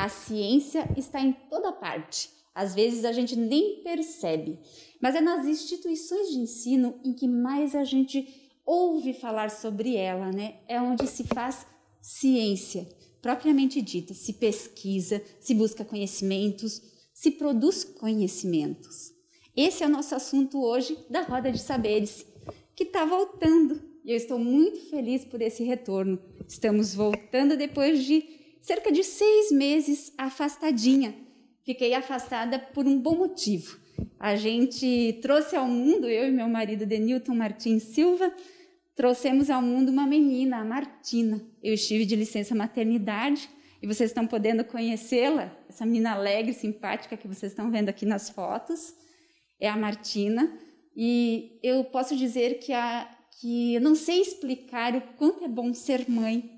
A ciência está em toda parte. Às vezes a gente nem percebe, mas é nas instituições de ensino em que mais a gente ouve falar sobre ela, né? É onde se faz ciência, propriamente dita, se pesquisa, se busca conhecimentos, se produz conhecimentos. Esse é o nosso assunto hoje da Roda de Saberes, que está voltando. E eu estou muito feliz por esse retorno. Estamos voltando depois de cerca de 6 meses afastadinha. Fiquei afastada por um bom motivo. A gente trouxe ao mundo, eu e meu marido Denilton Martins Silva, trouxemos ao mundo uma menina, a Martina. Eu estive de licença maternidade e vocês estão podendo conhecê-la, essa menina alegre, simpática que vocês estão vendo aqui nas fotos, é a Martina. E eu posso dizer que eu não sei explicar o quanto é bom ser mãe.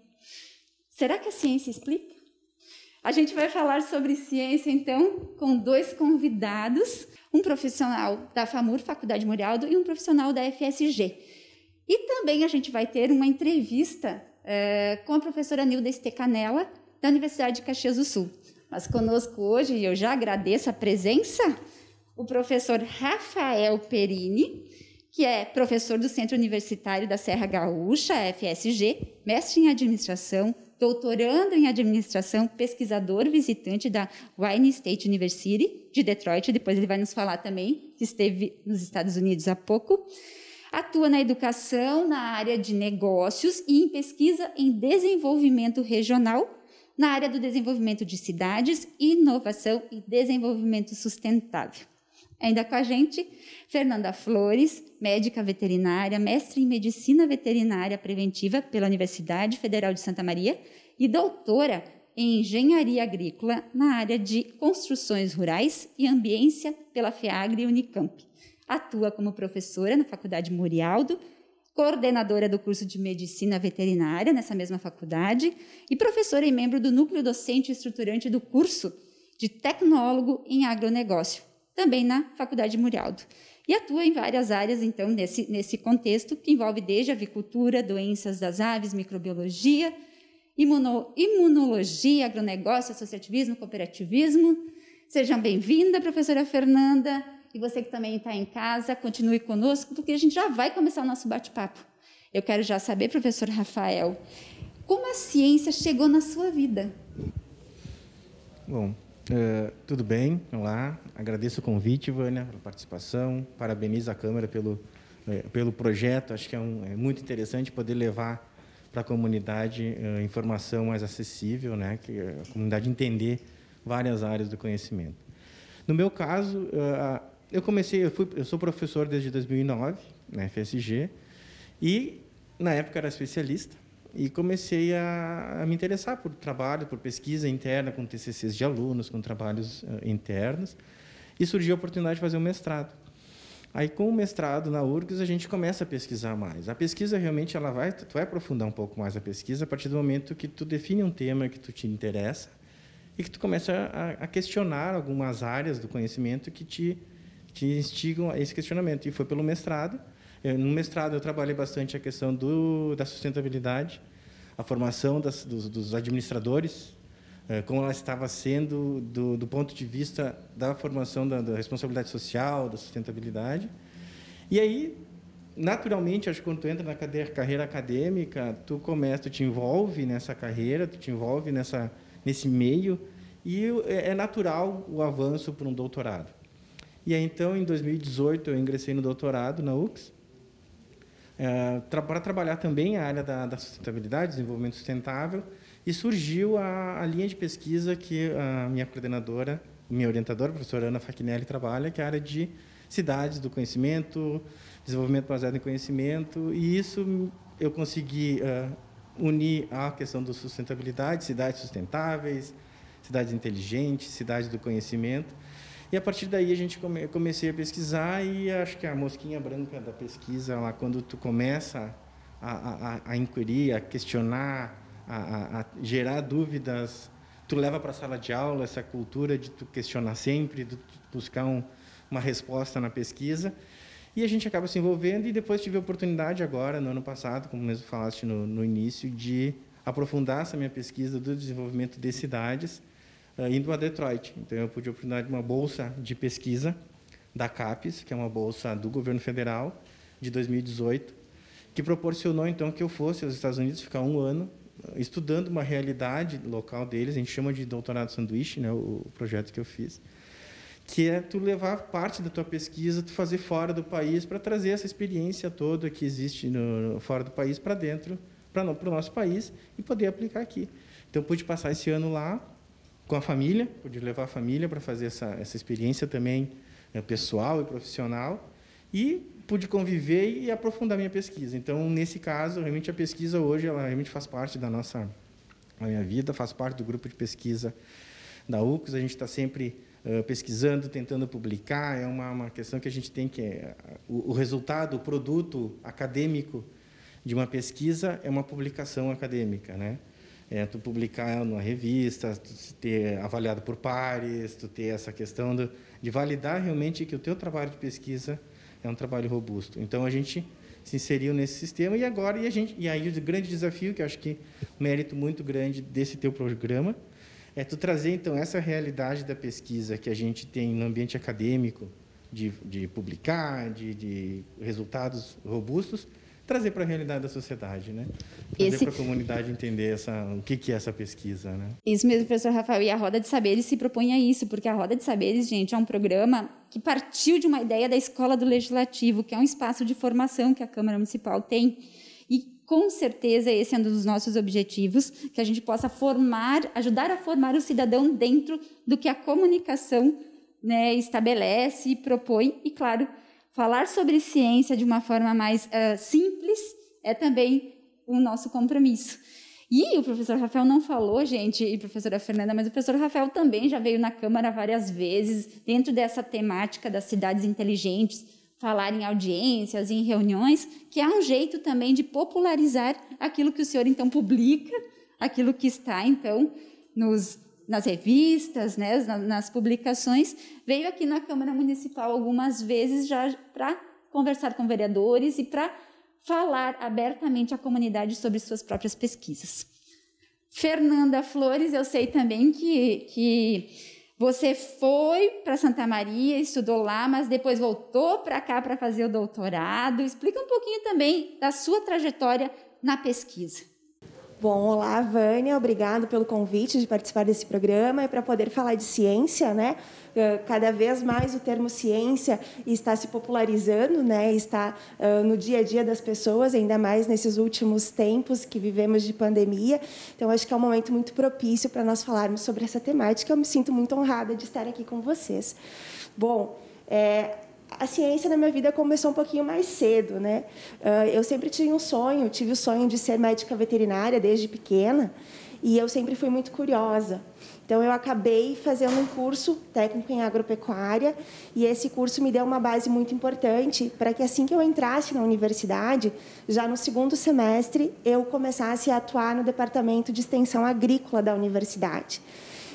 Será que a ciência explica? A gente vai falar sobre ciência, então, com 2 convidados, um profissional da FAMUR, Faculdade Murialdo, e um profissional da FSG. E também a gente vai ter uma entrevista com a professora Nilda Stecanella, da Universidade de Caxias do Sul. Mas conosco hoje, e eu já agradeço a presença, o professor Rafael Perini, que é professor do Centro Universitário da Serra Gaúcha, FSG, mestre em administração, doutorando em administração, pesquisador visitante da Wayne State University de Detroit, depois ele vai nos falar também, que esteve nos Estados Unidos há pouco. Atua na educação, na área de negócios e em pesquisa em desenvolvimento regional, na área do desenvolvimento de cidades, inovação e desenvolvimento sustentável. Ainda com a gente, Fernanda Flores, médica veterinária, mestre em Medicina Veterinária Preventiva pela Universidade Federal de Santa Maria e doutora em Engenharia Agrícola na área de Construções Rurais e Ambiência pela FEAGRE e Unicamp. Atua como professora na Faculdade Murialdo, coordenadora do curso de Medicina Veterinária nessa mesma faculdade e professora e membro do núcleo docente e estruturante do curso de Tecnólogo em Agronegócio, também na Faculdade Murialdo. E atua em várias áreas, então, nesse contexto, que envolve desde avicultura, doenças das aves, microbiologia, imunologia, agronegócio, associativismo, cooperativismo. Sejam bem-vinda, professora Fernanda. E você que também está em casa, continue conosco, porque a gente já vai começar o nosso bate-papo. Eu quero já saber, professor Rafael, como a ciência chegou na sua vida? Bom, tudo bem, olá, agradeço o convite, Vânia, pela participação, parabenizo a Câmara pelo projeto, acho que é muito interessante poder levar para a comunidade informação mais acessível, né, que a comunidade entender várias áreas do conhecimento. No meu caso, eu sou professor desde 2009, na FSG, e na época era especialista, e comecei a me interessar por trabalho, por pesquisa interna, com TCCs de alunos, com trabalhos internos, e surgiu a oportunidade de fazer um mestrado. Aí, com o mestrado na URGS, a gente começa a pesquisar mais. A pesquisa, realmente, tu vai aprofundar um pouco mais a pesquisa a partir do momento que tu define um tema que tu te interessa e que tu começa a questionar algumas áreas do conhecimento que te instigam a esse questionamento. E foi pelo mestrado. No mestrado, eu trabalhei bastante a questão da sustentabilidade, a formação dos administradores, como ela estava sendo do ponto de vista da formação da responsabilidade social, da sustentabilidade. E aí, naturalmente, acho que quando tu entra na carreira acadêmica, tu te envolve nessa carreira, tu te envolve nesse meio, e é natural o avanço para um doutorado. E aí, então, em 2018, eu ingressei no doutorado na URGS, para trabalhar também a área da sustentabilidade, desenvolvimento sustentável, e surgiu a linha de pesquisa que a minha coordenadora, minha orientadora, a professora Ana Fachinelli, trabalha, que é a área de cidades do conhecimento, desenvolvimento baseado em conhecimento, e isso eu consegui unir a questão da sustentabilidade, cidades sustentáveis, cidades inteligentes, cidades do conhecimento. E, a partir daí, a gente comecei a pesquisar, e acho que a mosquinha branca da pesquisa, lá, quando tu começa a inquirir, a questionar, a gerar dúvidas, tu leva para a sala de aula essa cultura de tu questionar sempre, de tu buscar uma resposta na pesquisa, e a gente acaba se envolvendo. E depois tive a oportunidade agora, no ano passado, como mesmo falaste no início, de aprofundar essa minha pesquisa do desenvolvimento de cidades, indo a Detroit. Então, eu pude a oportunidade de uma bolsa de pesquisa da CAPES, que é uma bolsa do governo federal, de 2018, que proporcionou, então, que eu fosse aos Estados Unidos ficar 1 ano estudando uma realidade local deles. A gente chama de doutorado sanduíche, né, o projeto que eu fiz, que é tu levar parte da tua pesquisa, tu fazer fora do país, para trazer essa experiência toda que existe fora do país para dentro, para o nosso país, e poder aplicar aqui. Então, eu pude passar esse ano lá com a família, pude levar a família para fazer essa experiência também pessoal e profissional, e pude conviver e aprofundar minha pesquisa. Então, nesse caso, realmente a pesquisa hoje, ela realmente faz parte da minha vida, faz parte do grupo de pesquisa da UCS. A gente está sempre pesquisando, tentando publicar. É uma questão que a gente tem que o resultado, o produto acadêmico de uma pesquisa é uma publicação acadêmica, né? Tu publicar numa revista, tu ter avaliado por pares, tu ter essa questão de validar realmente que o teu trabalho de pesquisa é um trabalho robusto. Então, a gente se inseriu nesse sistema, e agora, e aí o grande desafio, que eu acho que o mérito muito grande desse teu programa, é tu trazer, então, essa realidade da pesquisa que a gente tem no ambiente acadêmico, de publicar, de resultados robustos, trazer para a realidade da sociedade, né? Trazer para a comunidade entender o que é essa pesquisa, né? Isso mesmo, professor Rafael. E a Roda de Saberes se propõe a isso, porque a Roda de Saberes, gente, é um programa que partiu de uma ideia da Escola do Legislativo, que é um espaço de formação que a Câmara Municipal tem. E, com certeza, esse é um dos nossos objetivos, que a gente possa ajudar a formar o cidadão dentro do que a comunicação, né, estabelece e propõe. E, claro, falar sobre ciência de uma forma mais simples é também o nosso compromisso. E o professor Rafael não falou, gente, e a professora Fernanda, mas o professor Rafael também já veio na Câmara várias vezes, dentro dessa temática das cidades inteligentes, falar em audiências, em reuniões, que é um jeito também de popularizar aquilo que o senhor, então, publica, aquilo que está, então, nas revistas, né, nas publicações. Veio aqui na Câmara Municipal algumas vezes já para conversar com vereadores e para falar abertamente à comunidade sobre suas próprias pesquisas. Fernanda Flores, eu sei também que você foi para Santa Maria, estudou lá, mas depois voltou para cá para fazer o doutorado. Explica um pouquinho também da sua trajetória na pesquisa. Bom, olá, Vânia, obrigado pelo convite de participar desse programa e para poder falar de ciência, né? Cada vez mais o termo ciência está se popularizando, né? Está no dia a dia das pessoas, ainda mais nesses últimos tempos que vivemos de pandemia. Então, acho que é um momento muito propício para nós falarmos sobre essa temática. Eu me sinto muito honrada de estar aqui com vocês. Bom, a ciência na minha vida começou um pouquinho mais cedo, né? Eu sempre tive o sonho de ser médica veterinária desde pequena, e eu sempre fui muito curiosa. Então, eu acabei fazendo um curso técnico em agropecuária, e esse curso me deu uma base muito importante para que, assim que eu entrasse na universidade, já no 2º semestre, eu começasse a atuar no departamento de extensão agrícola da universidade.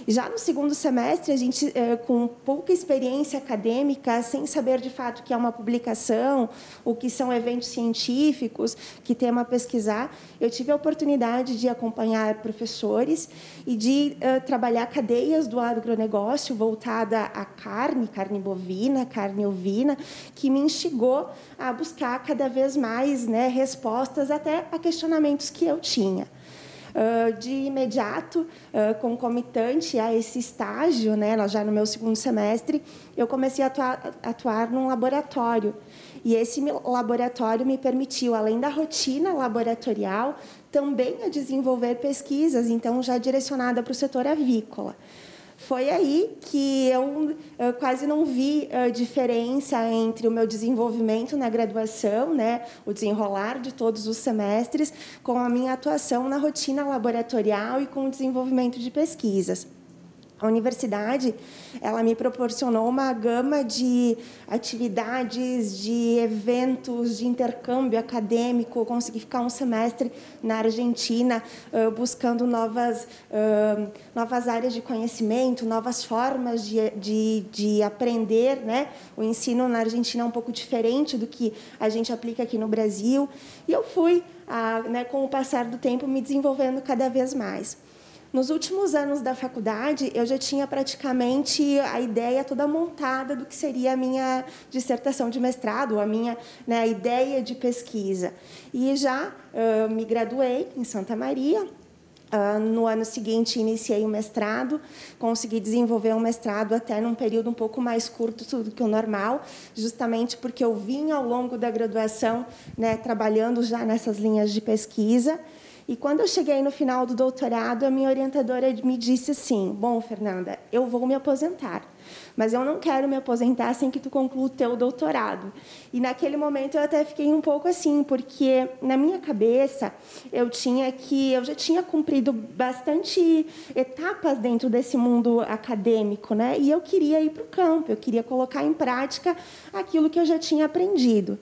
Já no 2º semestre, a gente, com pouca experiência acadêmica, sem saber de fato o que é uma publicação, o que são eventos científicos, que tema pesquisar, eu tive a oportunidade de acompanhar professores e de trabalhar cadeias do agronegócio voltada à carne bovina, carne ovina, que me instigou a buscar cada vez mais, né, respostas até a questionamentos que eu tinha. De imediato, concomitante a esse estágio, né, já no meu 2º semestre, eu comecei a atuar num laboratório. E esse laboratório me permitiu, além da rotina laboratorial, também a desenvolver pesquisas, então, já direcionada para o setor avícola. Foi aí que eu quase não vi diferença entre o meu desenvolvimento na graduação, né, o desenrolar de todos os semestres, com a minha atuação na rotina laboratorial e com o desenvolvimento de pesquisas. A universidade, ela me proporcionou uma gama de atividades, de eventos, de intercâmbio acadêmico. Eu consegui ficar um semestre na Argentina buscando novas áreas de conhecimento, novas formas de aprender, né? O ensino na Argentina é um pouco diferente do que a gente aplica aqui no Brasil. E eu fui, né, com o passar do tempo, me desenvolvendo cada vez mais. Nos últimos anos da faculdade, eu já tinha praticamente a ideia toda montada do que seria a minha dissertação de mestrado, a minha, né, ideia de pesquisa. E já me graduei em Santa Maria. No ano seguinte, iniciei o mestrado, consegui desenvolver um mestrado até num período um pouco mais curto do que o normal, justamente porque eu vim ao longo da graduação, né, trabalhando já nessas linhas de pesquisa. E quando eu cheguei no final do doutorado, a minha orientadora me disse assim: bom, Fernanda, eu vou me aposentar, mas eu não quero me aposentar sem que tu conclua o teu doutorado. E naquele momento eu até fiquei um pouco assim, porque na minha cabeça eu já tinha cumprido bastante etapas dentro desse mundo acadêmico, né? E eu queria ir para o campo, eu queria colocar em prática aquilo que eu já tinha aprendido.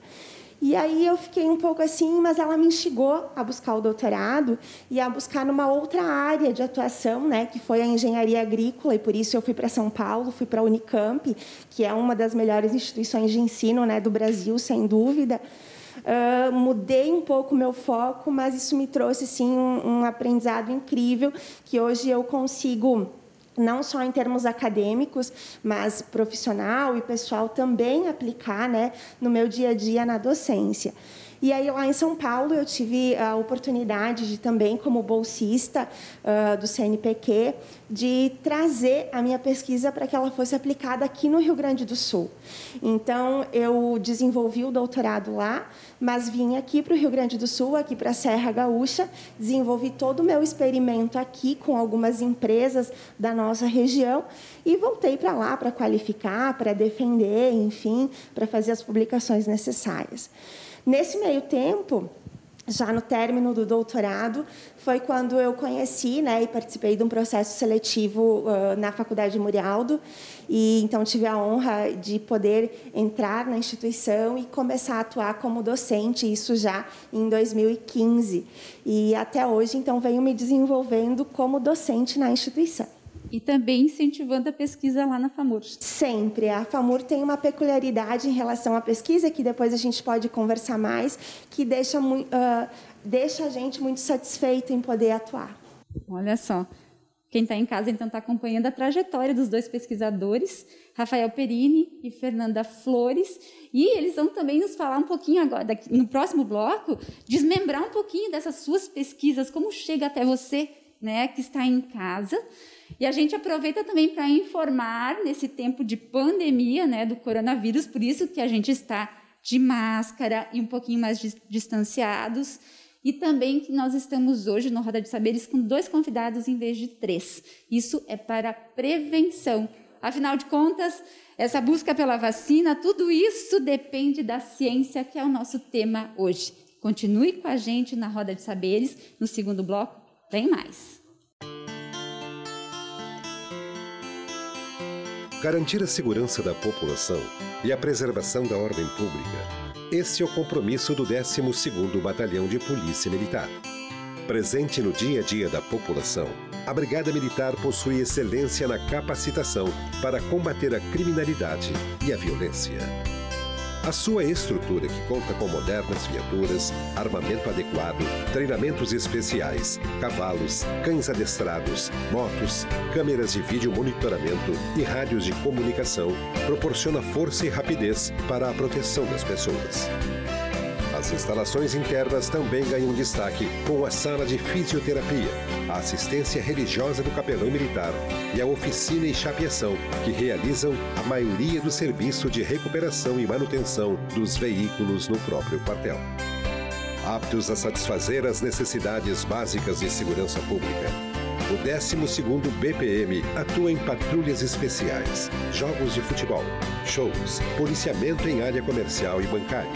E aí eu fiquei um pouco assim, mas ela me instigou a buscar o doutorado e a buscar numa outra área de atuação, né, que foi a engenharia agrícola, e por isso eu fui para São Paulo, fui para a Unicamp, que é uma das melhores instituições de ensino, né, do Brasil, sem dúvida. Mudei um pouco o meu foco, mas isso me trouxe sim, um aprendizado incrível, que hoje eu consigo, não só em termos acadêmicos, mas profissional e pessoal, também aplicar, né, no meu dia a dia na docência. E aí, lá em São Paulo, eu tive a oportunidade de também, como bolsista do CNPq, de trazer a minha pesquisa para que ela fosse aplicada aqui no Rio Grande do Sul. Então, eu desenvolvi o doutorado lá, mas vim aqui para o Rio Grande do Sul, aqui para a Serra Gaúcha, desenvolvi todo o meu experimento aqui com algumas empresas da nossa região e voltei para lá para qualificar, para defender, enfim, para fazer as publicações necessárias. Nesse meio tempo, já no término do doutorado, foi quando eu conheci, né, e participei de um processo seletivo na Faculdade Murialdo, e então tive a honra de poder entrar na instituição e começar a atuar como docente, isso já em 2015. E até hoje, então, venho me desenvolvendo como docente na instituição. E também incentivando a pesquisa lá na FAMUR. Sempre. A FAMUR tem uma peculiaridade em relação à pesquisa, que depois a gente pode conversar mais, que deixa a gente muito satisfeito em poder atuar. Olha só. Quem está em casa, então, está acompanhando a trajetória dos dois pesquisadores, Rafael Perini e Fernanda Flores. E eles vão também nos falar um pouquinho agora, no próximo bloco, desmembrar um pouquinho dessas suas pesquisas, como chega até você, né, que está em casa. E a gente aproveita também para informar, nesse tempo de pandemia, né, do coronavírus, por isso que a gente está de máscara e um pouquinho mais distanciados. E também que nós estamos hoje no Roda de Saberes com 2 convidados em vez de 3. Isso é para prevenção. Afinal de contas, essa busca pela vacina, tudo isso depende da ciência, que é o nosso tema hoje. Continue com a gente na Roda de Saberes. No segundo bloco, tem mais. Garantir a segurança da população e a preservação da ordem pública. Esse é o compromisso do 12º Batalhão de Polícia Militar. Presente no dia a dia da população, a Brigada Militar possui excelência na capacitação para combater a criminalidade e a violência. A sua estrutura, que conta com modernas viaturas, armamento adequado, treinamentos especiais, cavalos, cães adestrados, motos, câmeras de vídeo monitoramento e rádios de comunicação, proporciona força e rapidez para a proteção das pessoas. As instalações internas também ganham destaque com a sala de fisioterapia, a assistência religiosa do capelão militar e a oficina e chapeação, que realizam a maioria do serviço de recuperação e manutenção dos veículos no próprio quartel. Aptos a satisfazer as necessidades básicas de segurança pública, o 12º BPM atua em patrulhas especiais, jogos de futebol, shows, policiamento em área comercial e bancária,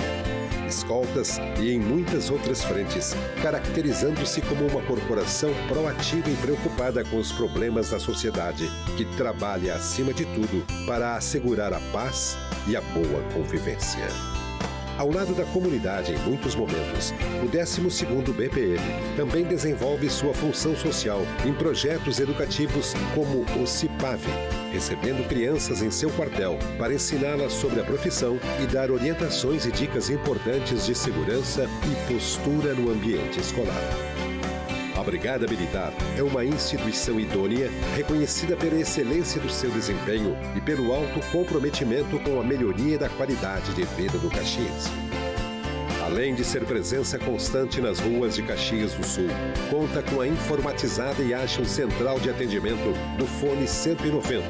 escoltas e em muitas outras frentes, caracterizando-se como uma corporação proativa e preocupada com os problemas da sociedade, que trabalha, acima de tudo, para assegurar a paz e a boa convivência. Ao lado da comunidade em muitos momentos, o 12º BPM também desenvolve sua função social em projetos educativos como o CIPAV, recebendo crianças em seu quartel para ensiná-las sobre a profissão e dar orientações e dicas importantes de segurança e postura no ambiente escolar. A Brigada Militar é uma instituição idônea, reconhecida pela excelência do seu desempenho e pelo alto comprometimento com a melhoria da qualidade de vida do caxiense. Além de ser presença constante nas ruas de Caxias do Sul, conta com a informatizada e ágil central de atendimento do Fone 190,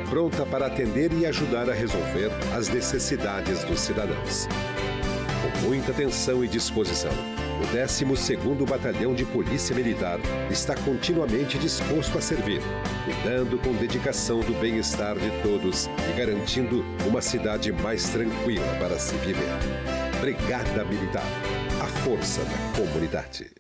pronta para atender e ajudar a resolver as necessidades dos cidadãos. Com muita atenção e disposição, o 12º Batalhão de Polícia Militar está continuamente disposto a servir, cuidando com dedicação do bem-estar de todos e garantindo uma cidade mais tranquila para se viver. Brigada Militar, a força da comunidade.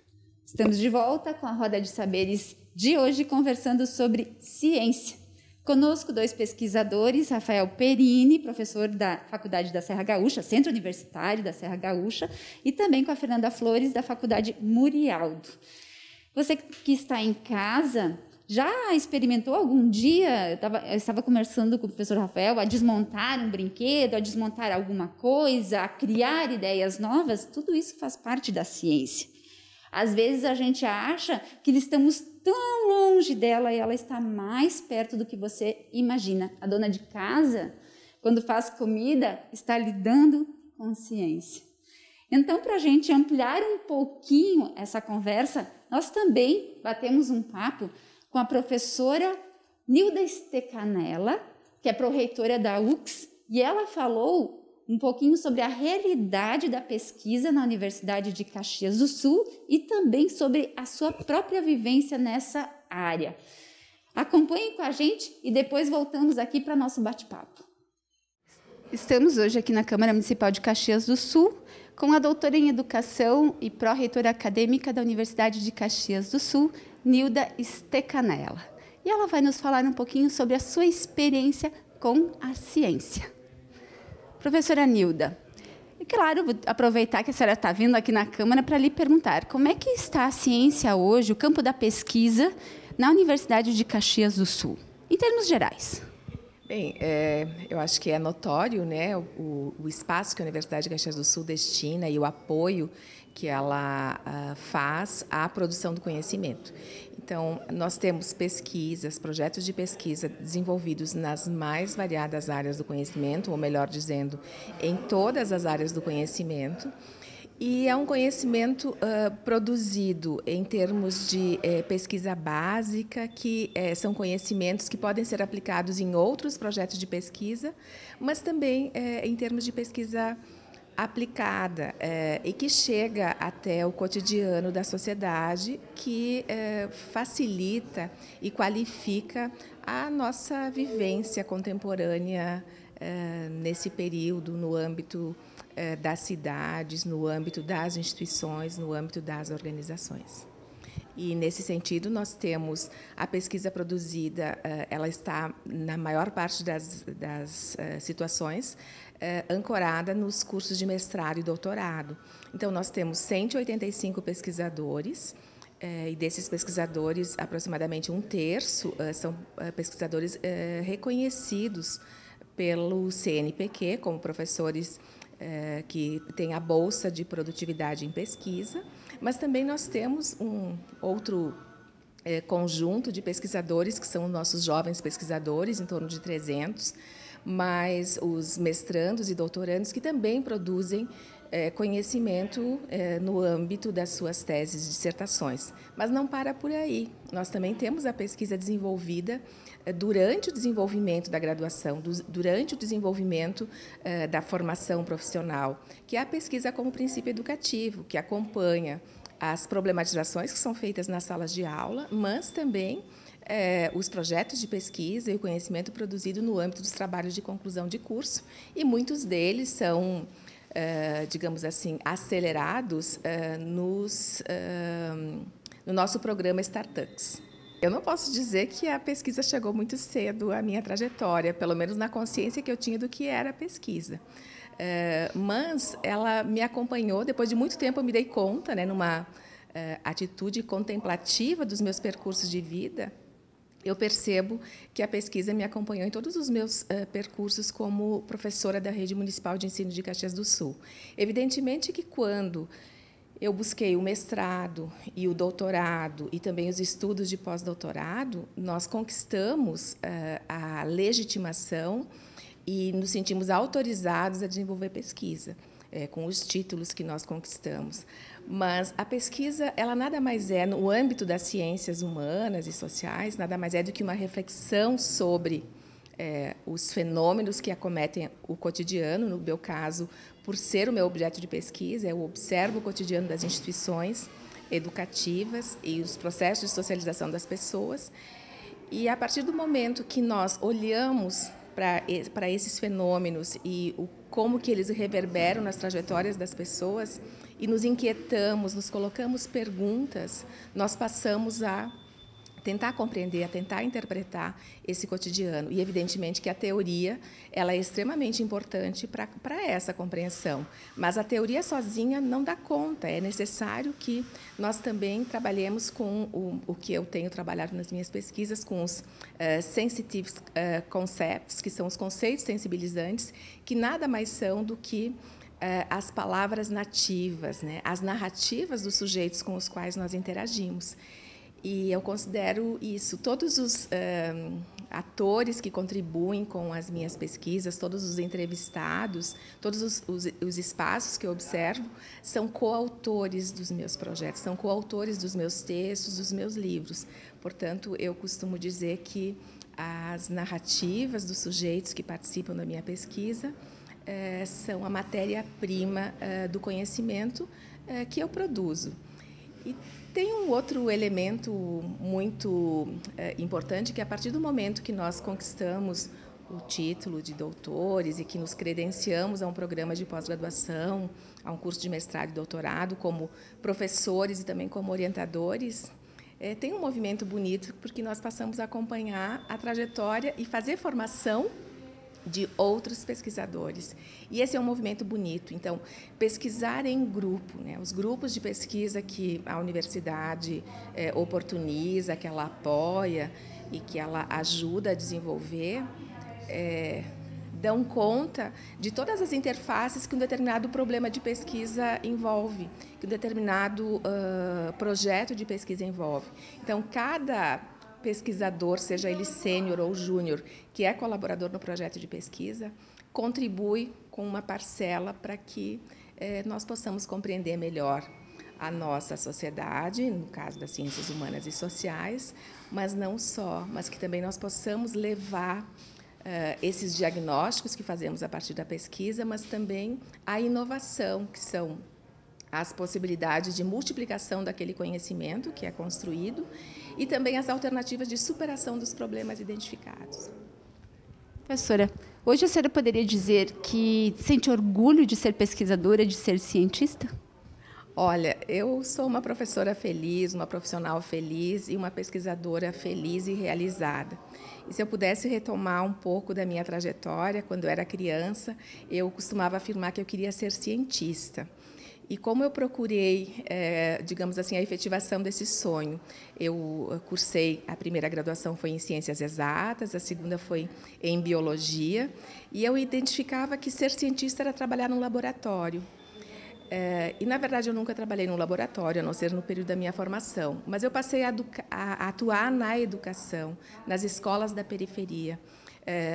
Estamos de volta com a Roda de Saberes de hoje, conversando sobre ciência. Conosco 2 pesquisadores, Rafael Perini, professor da Faculdade da Serra Gaúcha, Centro Universitário da Serra Gaúcha, e também com a Fernanda Flores, da Faculdade Murialdo. Você que está em casa, já experimentou algum dia, eu estava conversando com o professor Rafael, a desmontar um brinquedo, a desmontar alguma coisa, a criar ideias novas? Tudo isso faz parte da ciência. Às vezes a gente acha que estamos tão longe dela e ela está mais perto do que você imagina. A dona de casa, quando faz comida, está lidando com ciência. Então, para a gente ampliar um pouquinho essa conversa, nós também batemos um papo com a professora Nilda Stecanella, que é pró-reitora da UX, e ela falou um pouquinho sobre a realidade da pesquisa na Universidade de Caxias do Sul e também sobre a sua própria vivência nessa área. Acompanhem com a gente e depois voltamos aqui para nosso bate-papo. Estamos hoje aqui na Câmara Municipal de Caxias do Sul com a doutora em Educação e pró-reitora acadêmica da Universidade de Caxias do Sul, Nilda Stecanella. E ela vai nos falar um pouquinho sobre a sua experiência com a ciência. Professora Nilda, e claro, vou aproveitar que a senhora está vindo aqui na Câmara para lhe perguntar como é que está a ciência hoje, o campo da pesquisa, na Universidade de Caxias do Sul, em termos gerais. Bem, eu acho que é notório, né, o espaço que a Universidade de Caxias do Sul destina e o apoio que ela faz à produção do conhecimento. Então, nós temos pesquisas, projetos de pesquisa desenvolvidos nas mais variadas áreas do conhecimento, ou melhor dizendo, em todas as áreas do conhecimento. E é um conhecimento produzido em termos de pesquisa básica, que são conhecimentos que podem ser aplicados em outros projetos de pesquisa, mas também em termos de pesquisa aplicada e que chega até o cotidiano da sociedade, que facilita e qualifica a nossa vivência contemporânea nesse período, no âmbito das cidades, no âmbito das instituições, no âmbito das organizações. E, nesse sentido, nós temos a pesquisa produzida, ela está, na maior parte das situações, ancorada nos cursos de mestrado e doutorado. Então, nós temos 185 pesquisadores, e desses pesquisadores, aproximadamente 1/3 são pesquisadores reconhecidos pelo CNPq, como professores que têm a Bolsa de Produtividade em Pesquisa, mas também nós temos um outro conjunto de pesquisadores, que são nossos jovens pesquisadores, em torno de 300, mas os mestrandos e doutorandos que também produzem conhecimento no âmbito das suas teses e dissertações. Mas não para por aí. Nós também temos a pesquisa desenvolvida durante o desenvolvimento da graduação, durante o desenvolvimento da formação profissional, que é a pesquisa como princípio educativo, que acompanha as problematizações que são feitas nas salas de aula, mas também os projetos de pesquisa e o conhecimento produzido no âmbito dos trabalhos de conclusão de curso, e muitos deles são, digamos assim, acelerados no nosso programa Startups. Eu não posso dizer que a pesquisa chegou muito cedo à minha trajetória, pelo menos na consciência que eu tinha do que era a pesquisa. Mas ela me acompanhou, depois de muito tempo eu me dei conta, né, numa atitude contemplativa dos meus percursos de vida, eu percebo que a pesquisa me acompanhou em todos os meus percursos como professora da Rede Municipal de Ensino de Caxias do Sul. Evidentemente que quando eu busquei o mestrado e o doutorado e também os estudos de pós-doutorado, nós conquistamos a legitimação e nos sentimos autorizados a desenvolver pesquisa, com os títulos que nós conquistamos. Mas a pesquisa, ela nada mais é, no âmbito das ciências humanas e sociais, nada mais é do que uma reflexão sobre os fenômenos que acometem o cotidiano. No meu caso, por ser o meu objeto de pesquisa, eu observo o cotidiano das instituições educativas e os processos de socialização das pessoas. E, a partir do momento que nós olhamos para esses fenômenos e como que eles reverberam nas trajetórias das pessoas e nos inquietamos, nos colocamos perguntas, nós passamos a tentar compreender, a tentar interpretar esse cotidiano. E, evidentemente, que a teoria ela é extremamente importante para essa compreensão. Mas a teoria sozinha não dá conta. É necessário que nós também trabalhemos com o que eu tenho trabalhado nas minhas pesquisas, com os sensitive concepts, que são os conceitos sensibilizantes, que nada mais são do que as palavras nativas, né? As narrativas dos sujeitos com os quais nós interagimos. E eu considero isso. Todos os atores que contribuem com as minhas pesquisas, todos os entrevistados, todos os espaços que eu observo, são coautores dos meus projetos, são coautores dos meus textos, dos meus livros. Portanto, eu costumo dizer que as narrativas dos sujeitos que participam da minha pesquisa são a matéria-prima do conhecimento que eu produzo. E tem um outro elemento muito importante, que a partir do momento que nós conquistamos o título de doutores e que nos credenciamos a um programa de pós-graduação, a um curso de mestrado e doutorado, como professores e também como orientadores, tem um movimento bonito, porque nós passamos a acompanhar a trajetória e fazer formação de outros pesquisadores. E esse é um movimento bonito. Então, pesquisar em grupo, né? Os grupos de pesquisa que a universidade oportuniza, que ela apoia e que ela ajuda a desenvolver, dão conta de todas as interfaces que um determinado problema de pesquisa envolve, que um determinado projeto de pesquisa envolve. Então, cada pesquisador, seja ele sênior ou júnior, que é colaborador no projeto de pesquisa, contribui com uma parcela para que nós possamos compreender melhor a nossa sociedade, no caso das ciências humanas e sociais, mas não só, mas que também nós possamos levar esses diagnósticos que fazemos a partir da pesquisa, mas também a inovação, que são as possibilidades de multiplicação daquele conhecimento que é construído e também as alternativas de superação dos problemas identificados. Professora, hoje a senhora poderia dizer que sente orgulho de ser pesquisadora, de ser cientista? Olha, eu sou uma professora feliz, uma profissional feliz e uma pesquisadora feliz e realizada. E se eu pudesse retomar um pouco da minha trajetória, quando eu era criança, eu costumava afirmar que eu queria ser cientista. E como eu procurei, digamos assim, a efetivação desse sonho, eu cursei, a primeira graduação foi em Ciências Exatas, a segunda foi em Biologia, e eu identificava que ser cientista era trabalhar num laboratório. E, na verdade, eu nunca trabalhei num laboratório, a não ser no período da minha formação, mas eu passei a atuar na educação, nas escolas da periferia,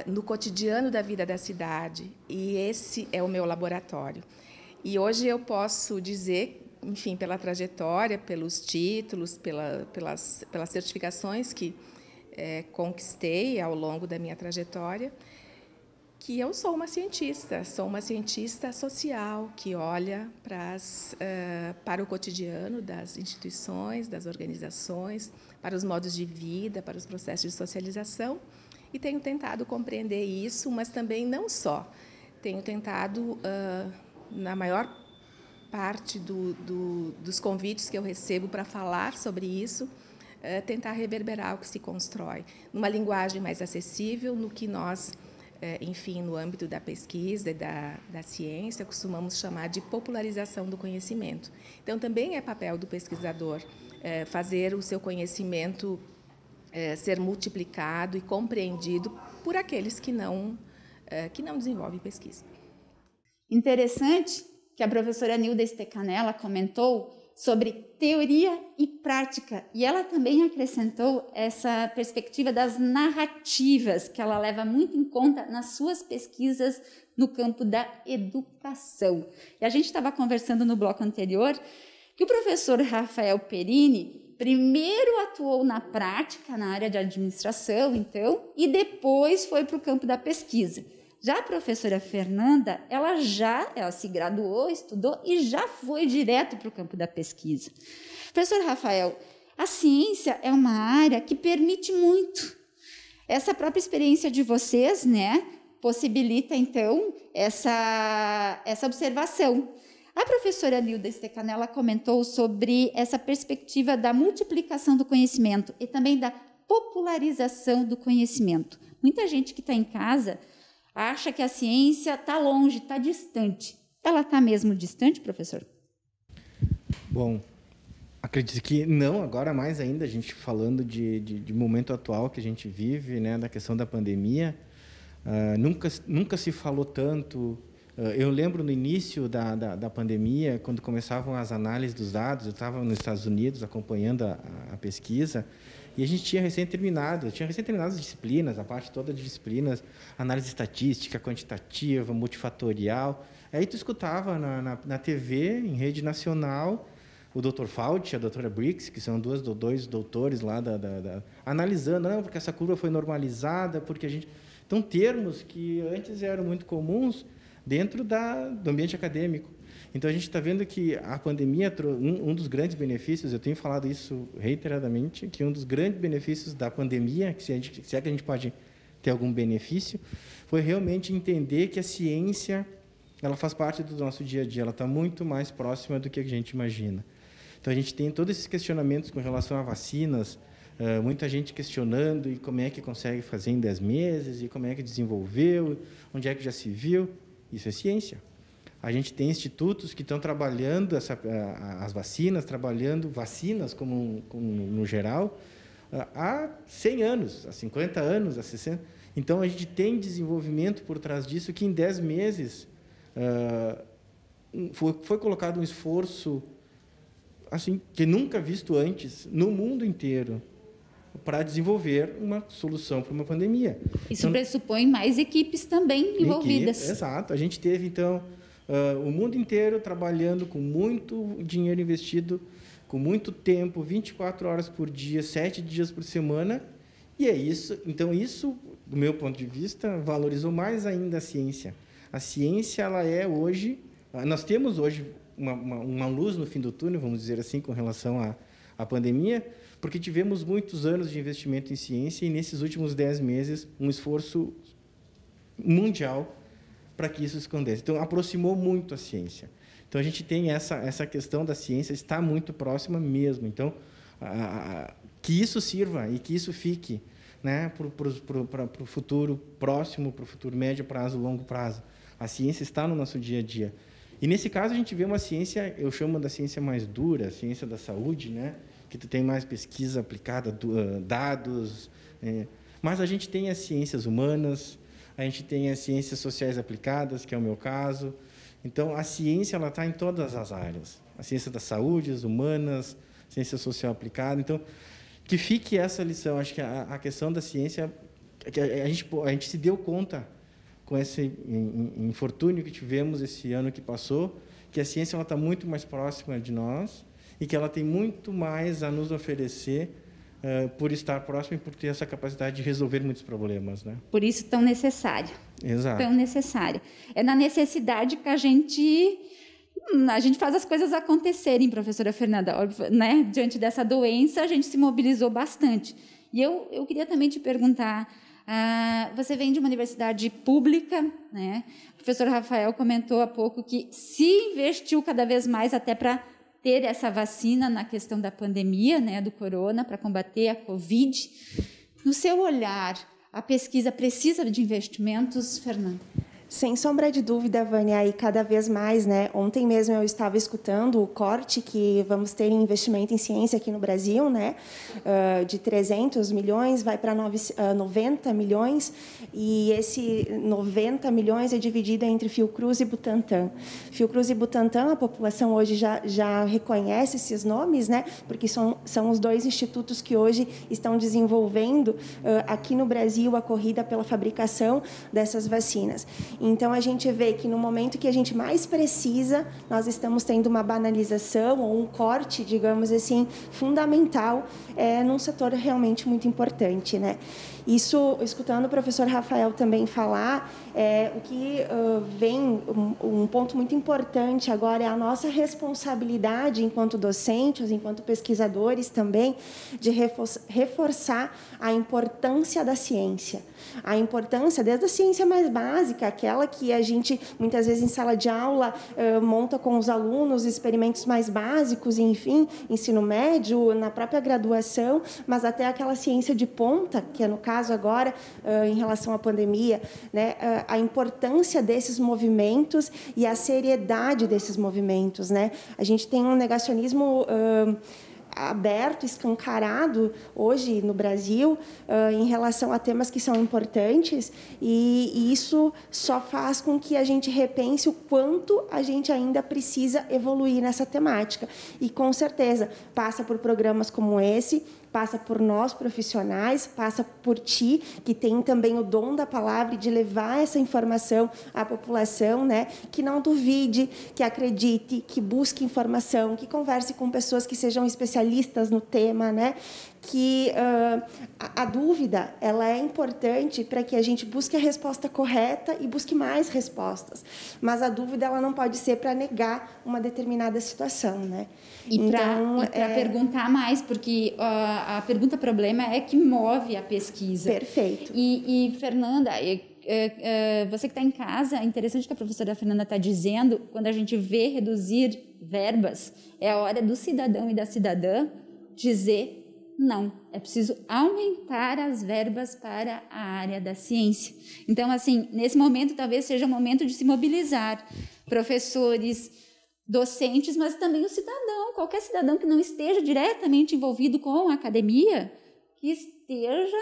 no cotidiano da vida da cidade, e esse é o meu laboratório. E hoje eu posso dizer, enfim, pela trajetória, pelos títulos, pelas certificações que conquistei ao longo da minha trajetória, que eu sou uma cientista social, que olha para o cotidiano das instituições, das organizações, para os modos de vida, para os processos de socialização, e tenho tentado compreender isso, mas também não só. Tenho tentado, na maior parte dos convites que eu recebo para falar sobre isso, tentar reverberar o que se constrói, numa linguagem mais acessível, no que nós, enfim, no âmbito da pesquisa e da ciência, costumamos chamar de popularização do conhecimento. Então, também é papel do pesquisador fazer o seu conhecimento ser multiplicado e compreendido por aqueles que não desenvolvem pesquisa. Interessante que a professora Nilda Stecanella comentou sobre teoria e prática, e ela também acrescentou essa perspectiva das narrativas, que ela leva muito em conta nas suas pesquisas no campo da educação. E a gente estava conversando no bloco anterior que o professor Rafael Perini primeiro atuou na prática, na área de administração, então, e depois foi para o campo da pesquisa. Já a professora Fernanda, ela se graduou, estudou e já foi direto para o campo da pesquisa. Professor Rafael, a ciência é uma área que permite muito. Essa própria experiência de vocês, né, possibilita, então, essa observação. A professora Nilda Stecanella comentou sobre essa perspectiva da multiplicação do conhecimento e também da popularização do conhecimento. Muita gente que está em casa acha que a ciência está longe, está distante. Ela está mesmo distante, professor? Bom, acredito que não, agora mais ainda, a gente falando de momento atual que a gente vive, né, da questão da pandemia, nunca se falou tanto. Eu lembro no início da pandemia, quando começavam as análises dos dados, eu estava nos Estados Unidos acompanhando a pesquisa, e a gente tinha recém terminado as disciplinas, a parte toda de disciplinas, análise estatística, quantitativa, multifatorial. Aí tu escutava na TV, em rede nacional, o Dr. Fauci, a doutora Briggs, que são dois doutores lá analisando, não, porque essa curva foi normalizada, porque a gente... Então, termos que antes eram muito comuns dentro do ambiente acadêmico. Então, a gente está vendo que a pandemia, um dos grandes benefícios, eu tenho falado isso reiteradamente, que um dos grandes benefícios da pandemia, se é que a gente pode ter algum benefício, foi realmente entender que a ciência ela faz parte do nosso dia a dia, ela está muito mais próxima do que a gente imagina. Então, a gente tem todos esses questionamentos com relação a vacinas, muita gente questionando e como é que consegue fazer em 10 meses, e como é que desenvolveu, onde é que já se viu. Isso é ciência. A gente tem institutos que estão trabalhando as vacinas, trabalhando vacinas como no geral, há 100 anos, há 50 anos, há 60. Então, a gente tem desenvolvimento por trás disso que em 10 meses foi colocado um esforço assim, que nunca visto antes no mundo inteiro para desenvolver uma solução para uma pandemia. Isso pressupõe mais equipes também envolvidas. Exato. A gente teve, então, o mundo inteiro trabalhando com muito dinheiro investido, com muito tempo, 24 horas por dia, 7 dias por semana, e é isso. Então, isso, do meu ponto de vista, valorizou mais ainda a ciência. A ciência, ela é hoje... Nós temos hoje uma luz no fim do túnel, vamos dizer assim, com relação à pandemia, porque tivemos muitos anos de investimento em ciência e, nesses últimos 10 meses, um esforço mundial para que isso se escondesse. Então, aproximou muito a ciência. Então, a gente tem essa questão da ciência, está muito próxima mesmo. Então, que isso sirva e que isso fique, né, para o futuro próximo, para o futuro médio prazo, longo prazo. A ciência está no nosso dia a dia. E, nesse caso, a gente vê uma ciência, eu chamo da ciência mais dura, a ciência da saúde, né, que tu tem mais pesquisa aplicada, dados, mas a gente tem as ciências humanas, a gente tem as ciências sociais aplicadas, que é o meu caso. Então, a ciência ela está em todas as áreas. A ciência da saúde, as humanas, ciência social aplicada. Então, que fique essa lição. Acho que a questão da ciência, que a gente se deu conta com esse infortúnio que tivemos esse ano que passou, que a ciência está muito mais próxima de nós e que ela tem muito mais a nos oferecer por estar próximo e por ter essa capacidade de resolver muitos problemas, né? Por isso tão necessário. Exato. Tão necessário. É na necessidade que a gente faz as coisas acontecerem, professora Fernanda, né? Diante dessa doença, a gente se mobilizou bastante. E eu queria também te perguntar, você vem de uma universidade pública, né? O professor Rafael comentou há pouco que se investiu cada vez mais até para ter essa vacina na questão da pandemia, né, do corona, para combater a Covid. No seu olhar, a pesquisa precisa de investimentos, Fernanda? Sem sombra de dúvida, Vânia, e cada vez mais, né? Ontem mesmo eu estava escutando o corte que vamos ter em investimento em ciência aqui no Brasil, né? De 300 milhões vai para 90 milhões, e esse 90 milhões é dividido entre Fiocruz e Butantan. Fiocruz e Butantan, a população hoje já reconhece esses nomes, né? Porque são os dois institutos que hoje estão desenvolvendo aqui no Brasil a corrida pela fabricação dessas vacinas. Então, a gente vê que no momento que a gente mais precisa, nós estamos tendo uma banalização ou um corte, digamos assim, fundamental num setor realmente muito importante, né? Isso, escutando o professor Rafael também falar, o que vem, um ponto muito importante agora é a nossa responsabilidade enquanto docentes, enquanto pesquisadores também, de reforçar a importância da ciência. A importância desde a ciência mais básica, aquela que a gente, muitas vezes, em sala de aula, monta com os alunos experimentos mais básicos, enfim, ensino médio, na própria graduação, mas até aquela ciência de ponta, que é no caso agora, em relação à pandemia, né, a importância desses movimentos e a seriedade desses movimentos, né? A gente tem um negacionismo aberto, escancarado hoje no Brasil em relação a temas que são importantes, e isso só faz com que a gente repense o quanto a gente ainda precisa evoluir nessa temática. E, com certeza, passa por programas como esse, passa por nós, profissionais, passa por ti, que tem também o dom da palavra e de levar essa informação à população, né? Que não duvide, que acredite, que busque informação, que converse com pessoas que sejam especialistas no tema, né? Que a dúvida, ela é importante para que a gente busque a resposta correta e busque mais respostas. Mas a dúvida, ela não pode ser para negar uma determinada situação, né? E para perguntar mais, porque a pergunta problema é que move a pesquisa. Perfeito. E Fernanda, você que está em casa, é interessante o que a professora Fernanda está dizendo, quando a gente vê reduzir verbas, é a hora do cidadão e da cidadã dizer: não, é preciso aumentar as verbas para a área da ciência. Então, assim, nesse momento, talvez seja o momento de se mobilizar professores, docentes, mas também o cidadão, qualquer cidadão que não esteja diretamente envolvido com a academia, que esteja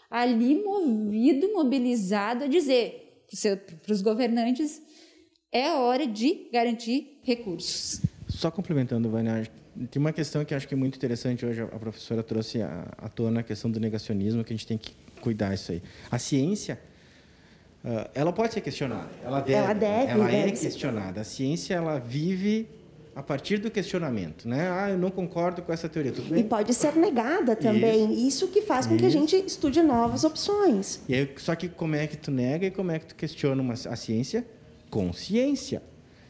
ali movido, mobilizado a dizer para os governantes: é hora de garantir recursos. Só complementando, Vânia, tem uma questão que acho que é muito interessante hoje, a professora trouxe à tona a questão do negacionismo, que a gente tem que cuidar disso aí. A ciência, ela pode ser questionada, ela é questionada. A ciência, ela vive a partir do questionamento, né? Eu não concordo com essa teoria, tudo bem? E pode ser negada também. Isso que faz com que a gente estude novas opções. E aí, só que como é que tu nega e como é que tu questiona a ciência? Com ciência.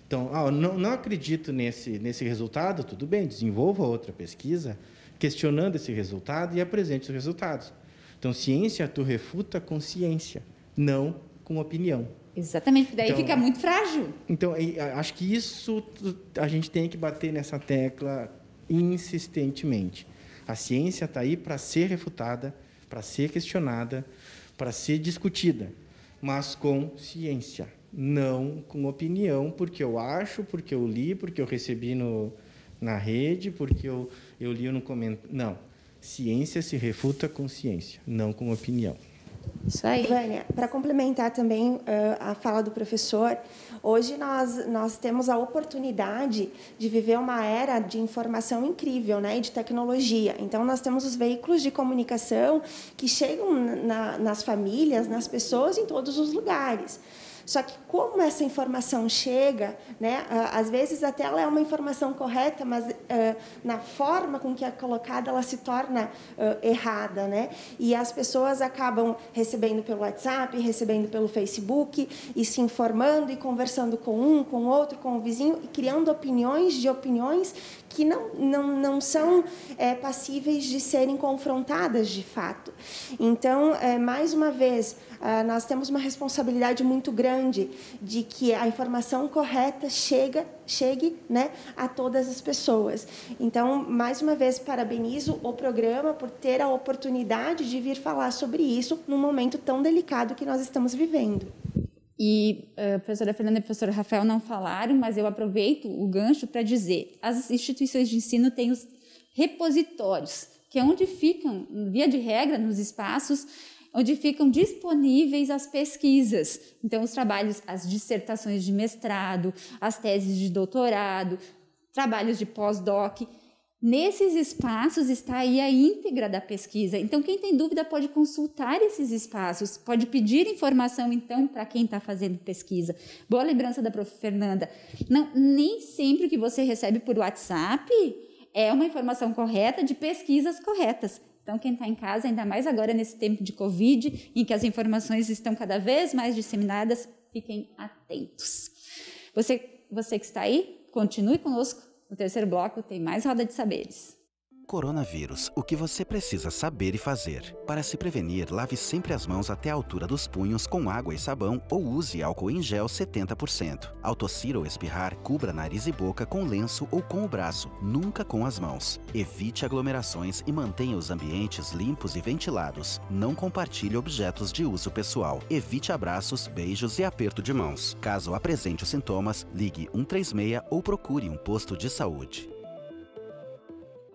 Então, não acredito nesse resultado, tudo bem, desenvolva outra pesquisa questionando esse resultado e apresente os resultados. Então, ciência, tu refuta com ciência, não com opinião. Exatamente, porque daí fica muito frágil. Então, acho que isso a gente tem que bater nessa tecla insistentemente. A ciência está aí para ser refutada, para ser questionada, para ser discutida, mas com ciência. Não com opinião, porque eu acho, porque eu li, porque eu recebi na rede, porque eu li no comentário. Não. Ciência se refuta com ciência, não com opinião. Isso aí. Vânia, para complementar também a fala do professor, hoje nós temos a oportunidade de viver uma era de informação incrível, né, e de tecnologia. Então, nós temos os veículos de comunicação que chegam nas famílias, nas pessoas, em todos os lugares. Só que como essa informação chega, né, às vezes até ela é uma informação correta, mas na forma com que é colocada ela se torna errada, né? E as pessoas acabam recebendo pelo WhatsApp, recebendo pelo Facebook, e se informando e conversando com um, com outro, com o vizinho, e criando opiniões que não são passíveis de serem confrontadas de fato. Então, mais uma vez, nós temos uma responsabilidade muito grande de que a informação correta chegue, né, a todas as pessoas. Então, mais uma vez, parabenizo o programa por ter a oportunidade de vir falar sobre isso num momento tão delicado que nós estamos vivendo. E a professora Fernanda e o professor Rafael não falaram, mas eu aproveito o gancho para dizer, as instituições de ensino têm os repositórios, que é onde ficam, via de regra, nos espaços, onde ficam disponíveis as pesquisas. Então, os trabalhos, as dissertações de mestrado, as teses de doutorado, trabalhos de pós-doc. Nesses espaços está aí a íntegra da pesquisa. Então, quem tem dúvida pode consultar esses espaços, pode pedir informação, então, para quem está fazendo pesquisa. Boa lembrança da prof. Fernanda. Não, nem sempre o que você recebe por WhatsApp é uma informação correta de pesquisas corretas. Então, quem está em casa, ainda mais agora nesse tempo de Covid, em que as informações estão cada vez mais disseminadas, fiquem atentos. Você que está aí, continue conosco. No terceiro bloco tem mais Roda de Saberes. Coronavírus, o que você precisa saber e fazer. Para se prevenir, lave sempre as mãos até a altura dos punhos com água e sabão ou use álcool em gel 70%. Ao tossir ou espirrar, cubra nariz e boca com lenço ou com o braço, nunca com as mãos. Evite aglomerações e mantenha os ambientes limpos e ventilados. Não compartilhe objetos de uso pessoal. Evite abraços, beijos e aperto de mãos. Caso apresente os sintomas, ligue 136 ou procure um posto de saúde.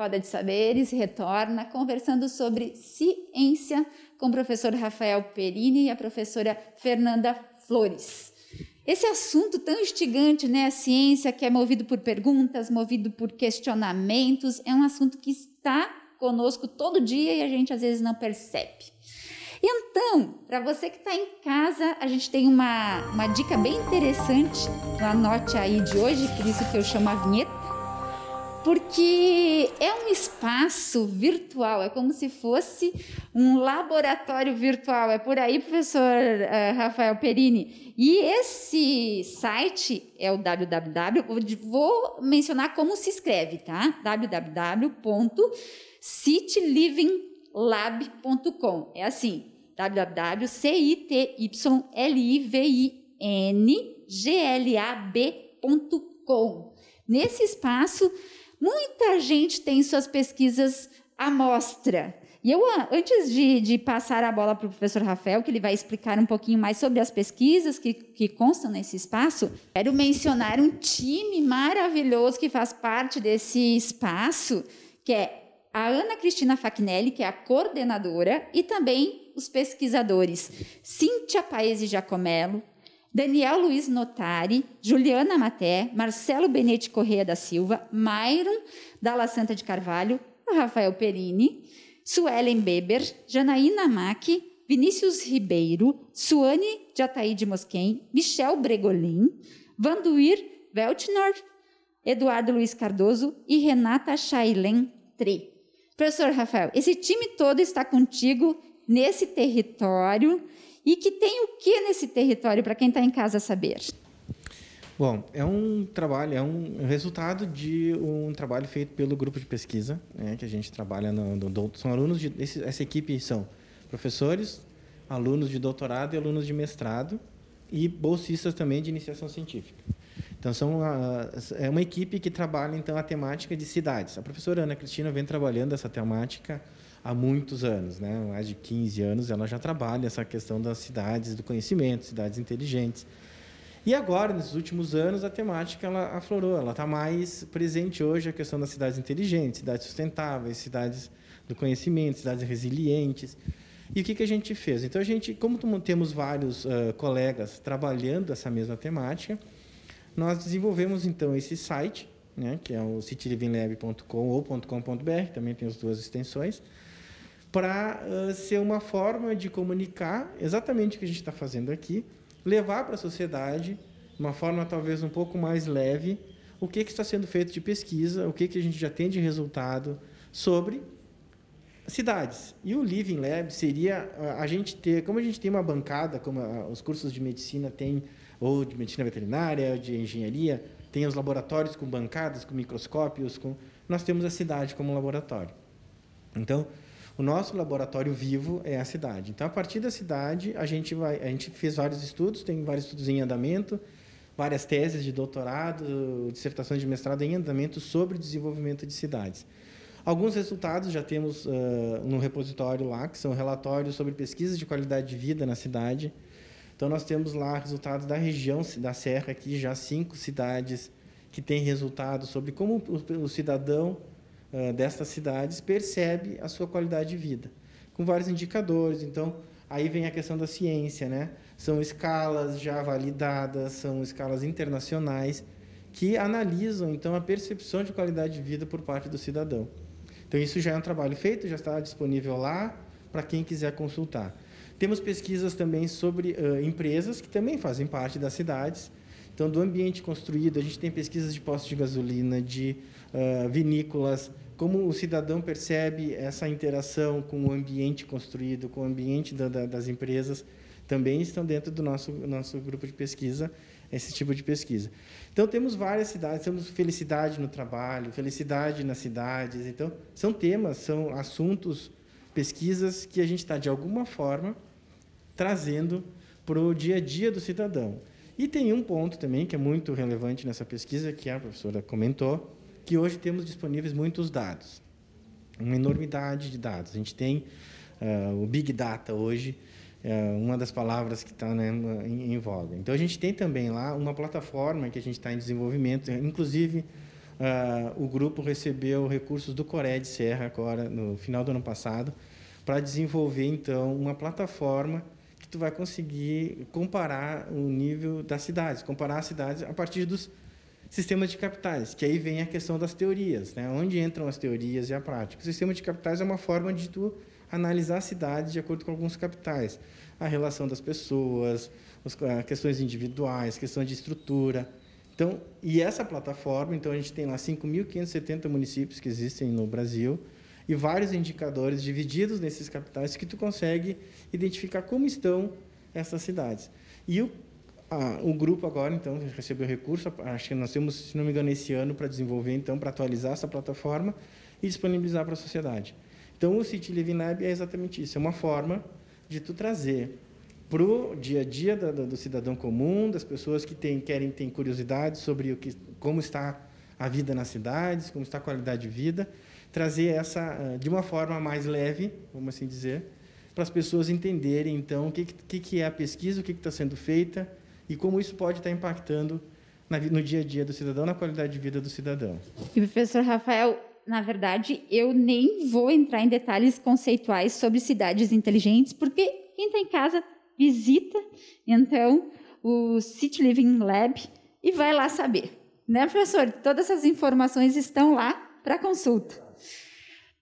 Roda de Saberes retorna conversando sobre ciência com o professor Rafael Perini e a professora Fernanda Flores. Esse assunto tão instigante, né, a ciência, que é movido por perguntas, movido por questionamentos, é um assunto que está conosco todo dia e a gente às vezes não percebe. Então, para você que está em casa, a gente tem uma dica bem interessante, anote aí de hoje, por isso que eu chamo a vinheta, porque é um espaço virtual, é como se fosse um laboratório virtual. É por aí, professor Rafael Perini. E esse site é o www, vou mencionar como se escreve, tá? www.citylivinglab.com. É assim, www.citylivinglab.com. Nesse espaço, muita gente tem suas pesquisas à mostra. E eu, antes de passar a bola para o professor Rafael, que ele vai explicar um pouquinho mais sobre as pesquisas que constam nesse espaço, quero mencionar um time maravilhoso que faz parte desse espaço, que é a Ana Cristina Facnelli, que é a coordenadora, e também os pesquisadores Cíntia Paese Giacomello, Daniel Luiz Notari, Juliana Maté, Marcelo Benete Correia da Silva, Myron Dalla Santa de Carvalho, Rafael Perini, Suelen Beber, Janaína Mack, Vinícius Ribeiro, Suane de Ataíde Mosquen, Michel Bregolin, Vanduir Veltnor, Eduardo Luiz Cardoso e Renata Chailen Tre. Professor Rafael, esse time todo está contigo nesse território. E que tem o que nesse território, para quem está em casa saber? Bom, é um trabalho, é um resultado de um trabalho feito pelo grupo de pesquisa, né, que a gente trabalha são alunos essa equipe são professores, alunos de doutorado e alunos de mestrado e bolsistas também de iniciação científica. Então é uma equipe que trabalha então a temática de cidades. A professora Ana Cristina vem trabalhando essa temática há muitos anos, né? Mais de 15 anos ela já trabalha essa questão das cidades do conhecimento, cidades inteligentes. E agora, nesses últimos anos, a temática ela aflorou, ela está mais presente hoje, a questão das cidades inteligentes, cidades sustentáveis, cidades do conhecimento, cidades resilientes. E o que a gente fez? Então, como temos vários colegas trabalhando essa mesma temática, nós desenvolvemos, então, esse site, né, que é o citylivinglab.com ou .com.br, também tem as duas extensões, para ser uma forma de comunicar exatamente o que a gente está fazendo aqui, levar para a sociedade, de uma forma talvez um pouco mais leve, o que está sendo feito de pesquisa, o que a gente já tem de resultado sobre cidades. E o Living Lab seria a gente ter, como a gente tem uma bancada, como os cursos de medicina têm, ou de medicina veterinária, de engenharia, tem os laboratórios com bancadas, com microscópios, nós temos a cidade como laboratório. Então, o nosso laboratório vivo é a cidade. Então, a partir da cidade, a gente fez vários estudos, tem vários estudos em andamento, várias teses de doutorado, dissertações de mestrado em andamento sobre o desenvolvimento de cidades. Alguns resultados já temos no repositório lá, que são relatórios sobre pesquisas de qualidade de vida na cidade, Então, nós temos lá resultados da região da Serra, aqui já 5 cidades que têm resultados sobre como o cidadão destas cidades percebe a sua qualidade de vida, com vários indicadores. Então, aí vem a questão da ciência, né? São escalas já validadas, são escalas internacionais que analisam, então, a percepção de qualidade de vida por parte do cidadão. Então, isso já é um trabalho feito, já está disponível lá para quem quiser consultar. Temos pesquisas também sobre empresas que também fazem parte das cidades. Então, do ambiente construído, a gente tem pesquisas de postos de gasolina, de vinícolas, como o cidadão percebe essa interação com o ambiente construído, com o ambiente das empresas, também estão dentro do nosso grupo de pesquisa, esse tipo de pesquisa. Então, temos várias cidades, temos felicidade no trabalho, felicidade nas cidades. Então, são temas, são assuntos, pesquisas que a gente está, de alguma forma, trazendo para o dia a dia do cidadão. E tem um ponto também que é muito relevante nessa pesquisa, que a professora comentou, que hoje temos disponíveis muitos dados, uma enormidade de dados. A gente tem o Big Data hoje, uma das palavras que está, né, em voga. Então, a gente tem também lá uma plataforma que a gente está em desenvolvimento, inclusive o grupo recebeu recursos do CORED Serra agora, no final do ano passado, para desenvolver, então, uma plataforma que tu vai conseguir comparar o nível das cidades, comparar as cidades a partir dos sistemas de capitais, que aí vem a questão das teorias, né? Onde entram as teorias e a prática. O sistema de capitais é uma forma de tu analisar a cidade de acordo com alguns capitais, a relação das pessoas, questões individuais, questões de estrutura. Então, e essa plataforma, então a gente tem lá 5.570 municípios que existem no Brasil e vários indicadores divididos nesses capitais que tu consegue identificar como estão essas cidades. E o grupo agora, então, recebeu recurso, acho que nós temos, se não me engano, esse ano para desenvolver, então, para atualizar essa plataforma e disponibilizar para a sociedade. Então, o City Living Lab é exatamente isso, é uma forma de tu trazer para o dia a dia do cidadão comum, das pessoas que têm curiosidade sobre como está a vida nas cidades, como está a qualidade de vida, trazer essa de uma forma mais leve, vamos assim dizer, para as pessoas entenderem, então, o que é a pesquisa, o que está sendo feita e como isso pode estar impactando no dia a dia do cidadão, na qualidade de vida do cidadão. E, professor Rafael, na verdade, eu nem vou entrar em detalhes conceituais sobre cidades inteligentes, porque quem está em casa visita, então, o City Living Lab e vai lá saber. Né, professor? Todas essas informações estão lá para consulta.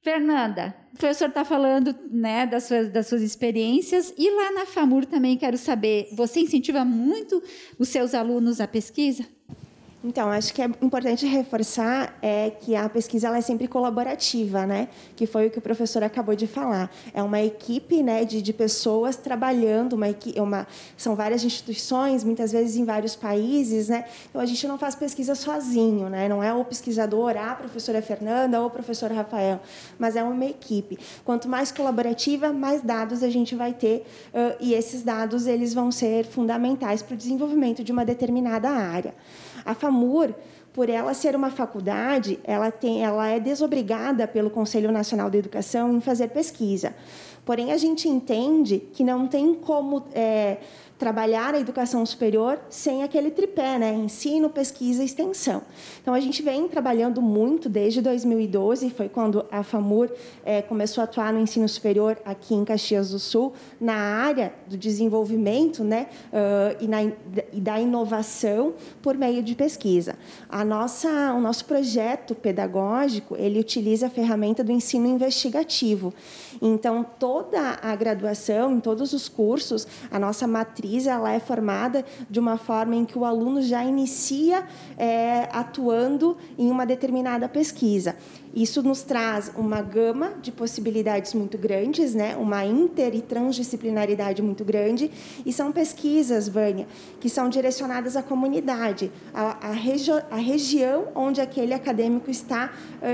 Fernanda, o professor está falando, né, das suas experiências, e lá na FAMUR também quero saber, você incentiva muito os seus alunos à pesquisa? Então, acho que é importante reforçar que a pesquisa ela é sempre colaborativa, né? Que foi o que o professor acabou de falar. É uma equipe, né, de pessoas trabalhando, são várias instituições, muitas vezes em vários países, né? Então, a gente não faz pesquisa sozinho, né? Não é o pesquisador, a professora Fernanda ou o professor Rafael, mas é uma equipe. Quanto mais colaborativa, mais dados a gente vai ter, e esses dados eles vão ser fundamentais para o desenvolvimento de uma determinada área. A FAMUR, por ela ser uma faculdade, ela é desobrigada pelo Conselho Nacional de Educação em fazer pesquisa. Porém, a gente entende que não tem como trabalhar a educação superior sem aquele tripé, né? Ensino, pesquisa e extensão. Então, a gente vem trabalhando muito desde 2012, foi quando a FAMUR começou a atuar no ensino superior aqui em Caxias do Sul, na área do desenvolvimento, né? E da inovação por meio de pesquisa. O nosso projeto pedagógico, ele utiliza a ferramenta do ensino investigativo. Então, toda a graduação, em todos os cursos, a nossa matriz ela é formada de uma forma em que o aluno já inicia atuando em uma determinada pesquisa. Isso nos traz uma gama de possibilidades muito grandes, né? Uma inter e transdisciplinaridade muito grande, e são pesquisas, Vânia, que são direcionadas à comunidade, à região onde aquele acadêmico está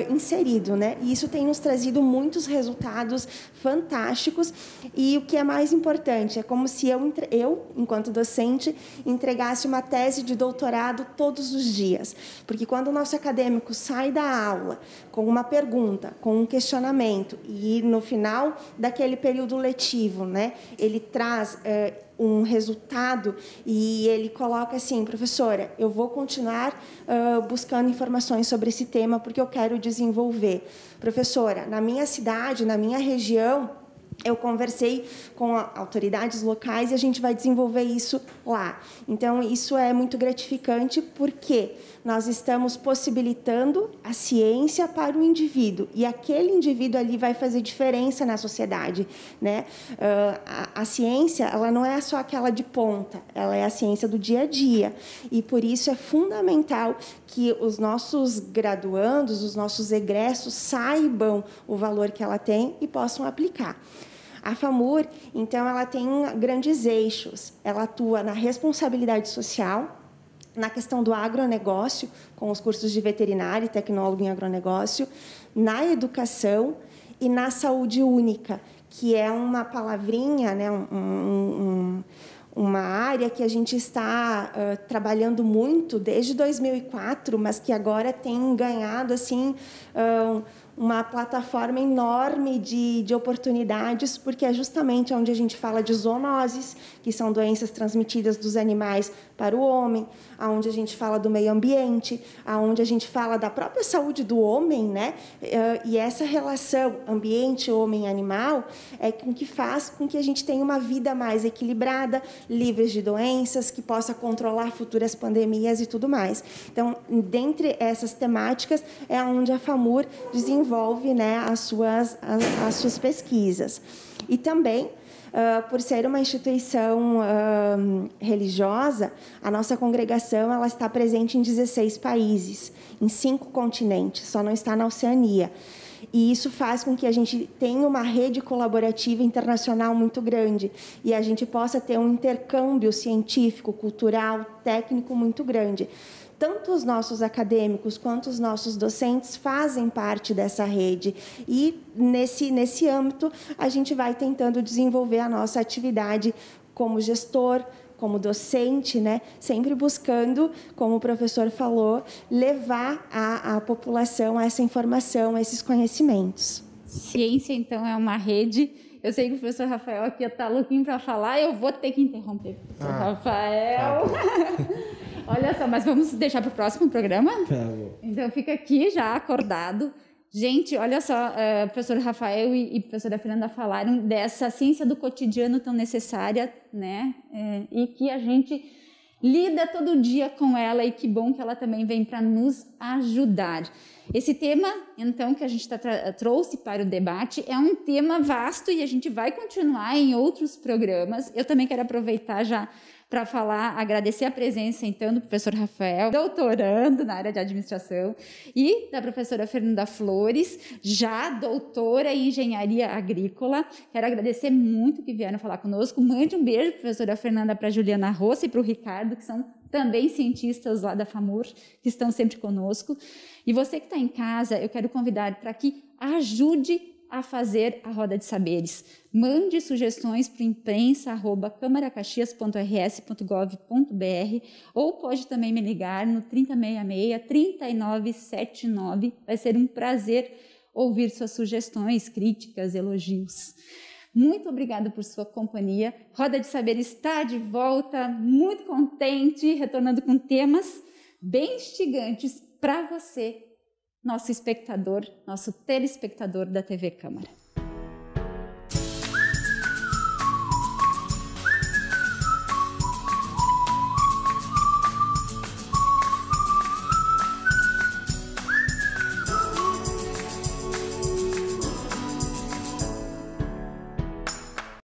inserido, né? E isso tem nos trazido muitos resultados fantásticos, e o que é mais importante, é como se eu, enquanto docente, entregasse uma tese de doutorado todos os dias, porque quando o nosso acadêmico sai da aula com uma pergunta, com um questionamento, e no final daquele período letivo, né, ele traz um resultado e ele coloca assim: professora, eu vou continuar buscando informações sobre esse tema porque eu quero desenvolver. Professora, na minha cidade, na minha região, eu conversei com autoridades locais e a gente vai desenvolver isso lá. Então, isso é muito gratificante porque nós estamos possibilitando a ciência para o indivíduo. E aquele indivíduo ali vai fazer diferença na sociedade, né? A ciência, ela não é só aquela de ponta, ela é a ciência do dia a dia. E, por isso, é fundamental que os nossos graduandos, os nossos egressos, saibam o valor que ela tem e possam aplicar. A FAMUR, então, ela tem grandes eixos. Ela atua na responsabilidade social, na questão do agronegócio, com os cursos de veterinário e tecnólogo em agronegócio, na educação e na saúde única, que é uma palavrinha, né, uma área que a gente está trabalhando muito desde 2004, mas que agora tem ganhado assim, uma plataforma enorme de oportunidades, porque é justamente onde a gente fala de zoonoses, que são doenças transmitidas dos animais para o homem, aonde a gente fala do meio ambiente, aonde a gente fala da própria saúde do homem, né? E essa relação ambiente, homem, animal é com que faz com que a gente tenha uma vida mais equilibrada, livre de doenças, que possa controlar futuras pandemias e tudo mais. Então, dentre essas temáticas é onde a FAMUR desenvolve, né, as suas pesquisas. E também, por ser uma instituição religiosa, a nossa congregação ela está presente em 16 países, em 5 continentes, só não está na Oceania. E isso faz com que a gente tenha uma rede colaborativa internacional muito grande e a gente possa ter um intercâmbio científico, cultural, técnico muito grande. Tanto os nossos acadêmicos quanto os nossos docentes fazem parte dessa rede. E, nesse âmbito, a gente vai tentando desenvolver a nossa atividade como gestor, como docente, né? Sempre buscando, como o professor falou, levar à população essa informação, esses conhecimentos. Ciência, então, é uma rede. Eu sei que o professor Rafael aqui está louquinho para falar, eu vou ter que interromper o professor Rafael. Tá. Olha só, mas vamos deixar para o próximo programa? Tá bom. Então, fica aqui já acordado. Gente, olha só, o professor Rafael e a professora Fernanda falaram dessa ciência do cotidiano tão necessária, né? E que a gente lida todo dia com ela, e que bom que ela também vem para nos ajudar. Esse tema, então, que a gente trouxe para o debate é um tema vasto e a gente vai continuar em outros programas. Eu também quero aproveitar já para falar, agradecer a presença, então, do professor Rafael, doutorando na área de administração, e da professora Fernanda Flores, já doutora em engenharia agrícola. Quero agradecer muito que vieram falar conosco. Mande um beijo, professora Fernanda, para a Juliana Rossi e para o Ricardo, que são também cientistas lá da FAMUR, que estão sempre conosco. E você que está em casa, eu quero convidar para que ajude a fazer a Roda de Saberes. Mande sugestões para imprensa@camaracaxias.rs.gov.br ou pode também me ligar no 3066-3979. Vai ser um prazer ouvir suas sugestões, críticas, elogios. Muito obrigada por sua companhia. Roda de Saberes está de volta, muito contente, retornando com temas bem instigantes para você, nosso espectador, nosso telespectador da TV Câmara.